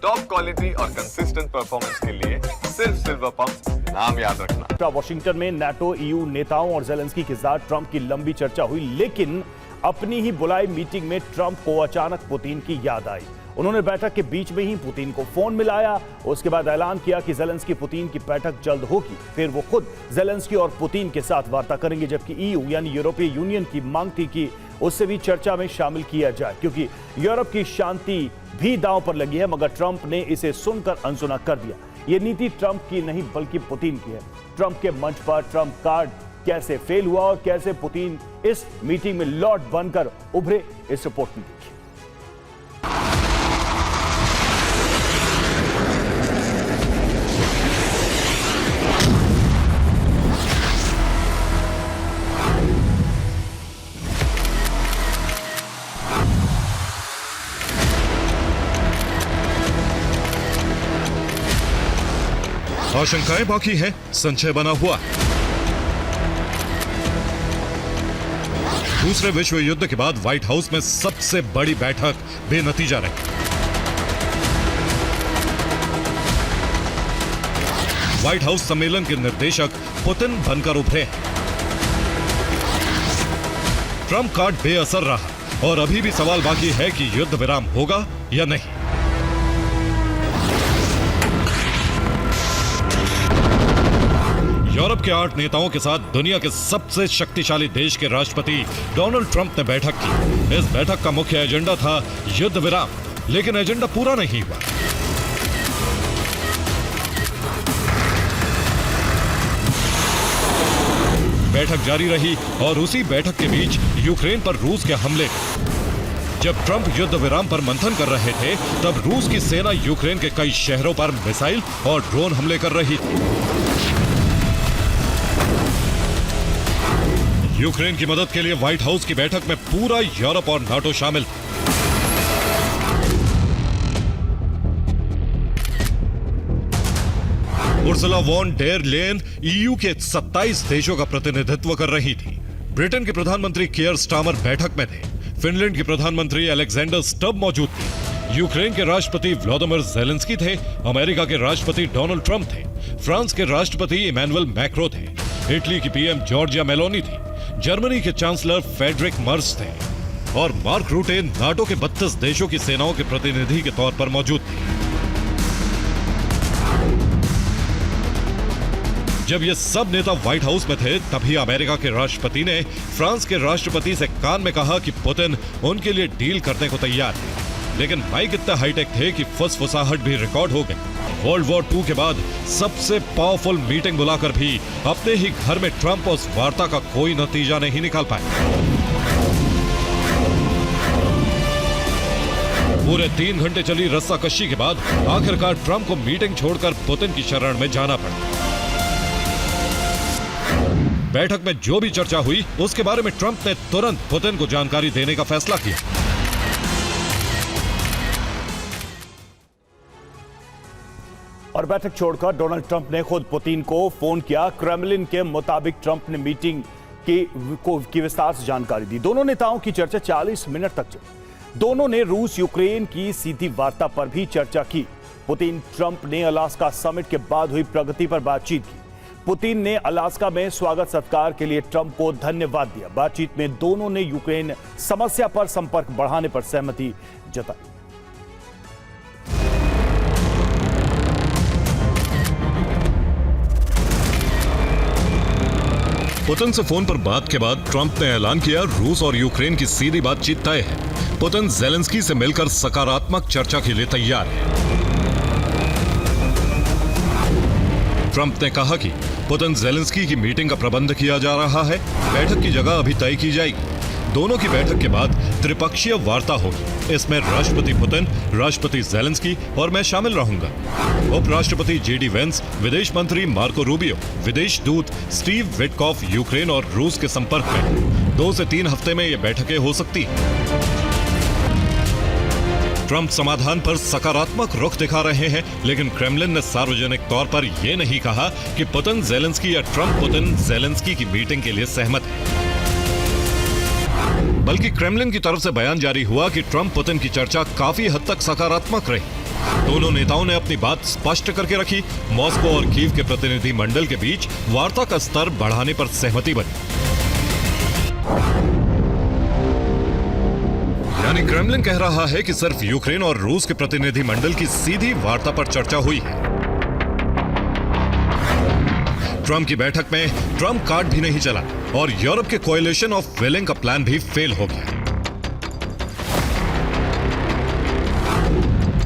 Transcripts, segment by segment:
Top quality और consistent performance के लिए सिर्फ सिल्वर पंप नाम याद रखना। वॉशिंगटन में नाटो, ईयू नेताओं और जेलेंस्की के साथ ट्रंप की लंबी चर्चा हुई, लेकिन अपनी ही बुलाई मीटिंग में ट्रंप को अचानक पुतिन की याद आई। उन्होंने बैठक के बीच में ही पुतिन को फोन मिलाया। उसके बाद ऐलान किया कि जेलेंस्की पुतिन की बैठक जल्द होगी। फिर वो खुद जेलेंस्की और पुतिन के साथ वार्ता करेंगे, जबकि ईयू यानी यूरोपीय यूनियन की मांग थी कि उससे भी चर्चा में शामिल किया जाए, क्योंकि यूरोप की शांति भी दांव पर लगी है। मगर ट्रंप ने इसे सुनकर अनसुना कर दिया। यह नीति ट्रंप की नहीं बल्कि पुतिन की है। ट्रंप के मंच पर ट्रंप कार्ड कैसे फेल हुआ और कैसे पुतिन इस मीटिंग में लॉर्ड बनकर उभरे, इस रिपोर्ट में देखिए। आशंकाएं बाकी हैं, संशय बना हुआ। दूसरे विश्व युद्ध के बाद व्हाइट हाउस में सबसे बड़ी बैठक बेनतीजा रही। व्हाइट हाउस सम्मेलन के निर्देशक पुतिन बनकर उभरे हैं। ट्रंप कार्ड बेअसर रहा और अभी भी सवाल बाकी है कि युद्ध विराम होगा या नहीं। यूरोप के 8 नेताओं के साथ दुनिया के सबसे शक्तिशाली देश के राष्ट्रपति डोनाल्ड ट्रंप ने बैठक की। इस बैठक का मुख्य एजेंडा था युद्ध विराम, लेकिन एजेंडा पूरा नहीं हुआ। बैठक जारी रही और उसी बैठक के बीच यूक्रेन पर रूस के हमले। जब ट्रंप युद्ध विराम पर मंथन कर रहे थे, तब रूस की सेना यूक्रेन के कई शहरों पर मिसाइल और ड्रोन हमले कर रही थी। यूक्रेन की मदद के लिए व्हाइट हाउस की बैठक में पूरा यूरोप और नाटो शामिल। Ursula von der Leyen EU के 27 देशों का प्रतिनिधित्व कर रही थी। ब्रिटेन के प्रधानमंत्री कियर स्टारमर बैठक में थे। फिनलैंड के प्रधानमंत्री अलेक्जेंडर स्टब मौजूद थे। यूक्रेन के राष्ट्रपति व्लादिमीर जेलेंस्की थे। अमेरिका के राष्ट्रपति डोनाल्ड ट्रंप थे। फ्रांस के राष्ट्रपति इमैनुअल मैक्रो थे। इटली की पीएम जॉर्जिया मेलोनी थी। जर्मनी के चांसलर फेडरिक मर्स थे और मार्क रूटे नाटो के 32 देशों की सेनाओं के प्रतिनिधि के तौर पर मौजूद थे। जब ये सब नेता व्हाइट हाउस में थे, तभी अमेरिका के राष्ट्रपति ने फ्रांस के राष्ट्रपति से कान में कहा कि पुतिन उनके लिए डील करने को तैयार है। लेकिन माइक इतना हाईटेक थे कि फुसफुसाहट भी रिकॉर्ड हो गई। वर्ल्ड वॉर 2 के बाद सबसे पावरफुल मीटिंग बुलाकर भी अपने ही घर में ट्रंप उस वार्ता का कोई नतीजा नहीं निकाल पाए। पूरे 3 घंटे चली रस्साकशी के बाद आखिरकार ट्रंप को मीटिंग छोड़कर पुतिन की शरण में जाना पड़ा। बैठक में जो भी चर्चा हुई, उसके बारे में ट्रंप ने तुरंत पुतिन को जानकारी देने का फैसला किया। और बैठक छोड़कर डोनाल्ड ट्रंप ने खुद पुतिन को फोन किया। क्रेमलिन के मुताबिक ट्रंप ने मीटिंग की विस्तार से जानकारी दी। दोनों नेताओं की चर्चा 40 मिनट तक चली। दोनों ने रूस यूक्रेन की सीधी वार्ता पर भी चर्चा की। पुतिन ट्रंप ने अलास्का समिट के बाद हुई प्रगति पर बातचीत की। पुतिन ने अलास्का में स्वागत सत्कार के लिए ट्रंप को धन्यवाद दिया। बातचीत में दोनों ने यूक्रेन समस्या पर संपर्क बढ़ाने पर सहमति जताई। पुतिन से फोन पर बात के बाद ट्रंप ने ऐलान किया, रूस और यूक्रेन की सीधी बातचीत तय है। पुतिन जेलेंस्की से मिलकर सकारात्मक चर्चा के लिए तैयार है। ट्रंप ने कहा कि पुतिन जेलेंस्की की मीटिंग का प्रबंध किया जा रहा है। बैठक की जगह अभी तय की जाएगी। दोनों की बैठक के बाद त्रिपक्षीय वार्ता होगी। इसमें राष्ट्रपति पुतिन, राष्ट्रपति जेलेंस्की और मैं शामिल रहूंगा। उपराष्ट्रपति जेडी वेंस, विदेश मंत्री मार्को रूबियो, विदेश दूत स्टीव विटकॉफ यूक्रेन और रूस के संपर्क में। 2 से 3 हफ्ते में ये बैठकें हो सकती हैं। ट्रंप समाधान पर सकारात्मक रुख दिखा रहे हैं, लेकिन क्रेमलिन ने सार्वजनिक तौर पर यह नहीं कहा कि पुतिन जेलेंस्की या ट्रंप पुतिन जेलेंस्की की मीटिंग के लिए सहमत है। बल्कि क्रेमलिन की तरफ से बयान जारी हुआ कि ट्रंप पुतिन की चर्चा काफी हद तक सकारात्मक रही। दोनों नेताओं ने अपनी बात स्पष्ट करके रखी। मॉस्को और कीव के प्रतिनिधि मंडल के बीच वार्ता का स्तर बढ़ाने पर सहमति बनी। यानी क्रेमलिन कह रहा है कि सिर्फ यूक्रेन और रूस के प्रतिनिधि मंडल की सीधी वार्ता पर चर्चा हुई है। ट्रंप की बैठक में ट्रंप कार्ड भी नहीं चला और यूरोप के कोएलिशन ऑफ विलिंग का प्लान भी फेल हो गया।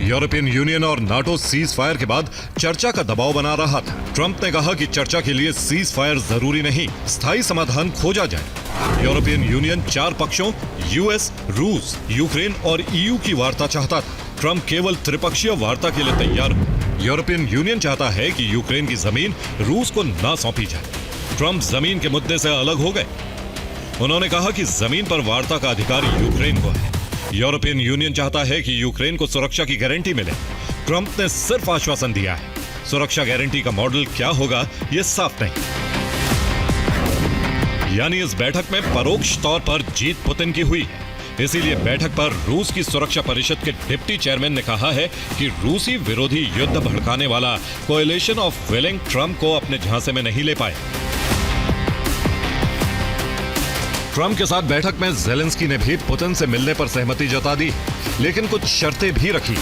यूरोपियन यूनियन और नाटो सीज फायर के बाद चर्चा का दबाव बना रहा था। ट्रंप ने कहा कि चर्चा के लिए सीज फायर जरूरी नहीं, स्थायी समाधान खोजा जाए। यूरोपियन यूनियन 4 पक्षों यूएस, रूस, यूक्रेन और ईयू की वार्ता चाहता था। ट्रंप केवल त्रिपक्षीय वार्ता के लिए तैयार हुए। यूरोपियन यूनियन चाहता है कि यूक्रेन की जमीन रूस को ना सौंपी जाए। ट्रंप जमीन के मुद्दे से अलग हो गए। उन्होंने कहा कि जमीन पर वार्ता का अधिकार यूक्रेन को है। यूरोपियन यूनियन चाहता है कि यूक्रेन को सुरक्षा की गारंटी मिले। ट्रंप ने सिर्फ आश्वासन दिया है। सुरक्षा गारंटी का मॉडल क्या होगा, यह साफ नहीं। यानी इस बैठक में परोक्ष तौर पर जीत पुतिन की हुई है। इसीलिए बैठक पर रूस की सुरक्षा परिषद के डिप्टी चेयरमैन ने कहा है कि रूसी विरोधी युद्ध भड़काने वाला कोएलिशन ऑफ विलिंग ट्रंप को अपने झांसे में नहीं ले पाए। ट्रंप के साथ बैठक में ज़ेलेंस्की ने भी पुतिन से मिलने पर सहमति जता दी, लेकिन कुछ शर्तें भी रखी।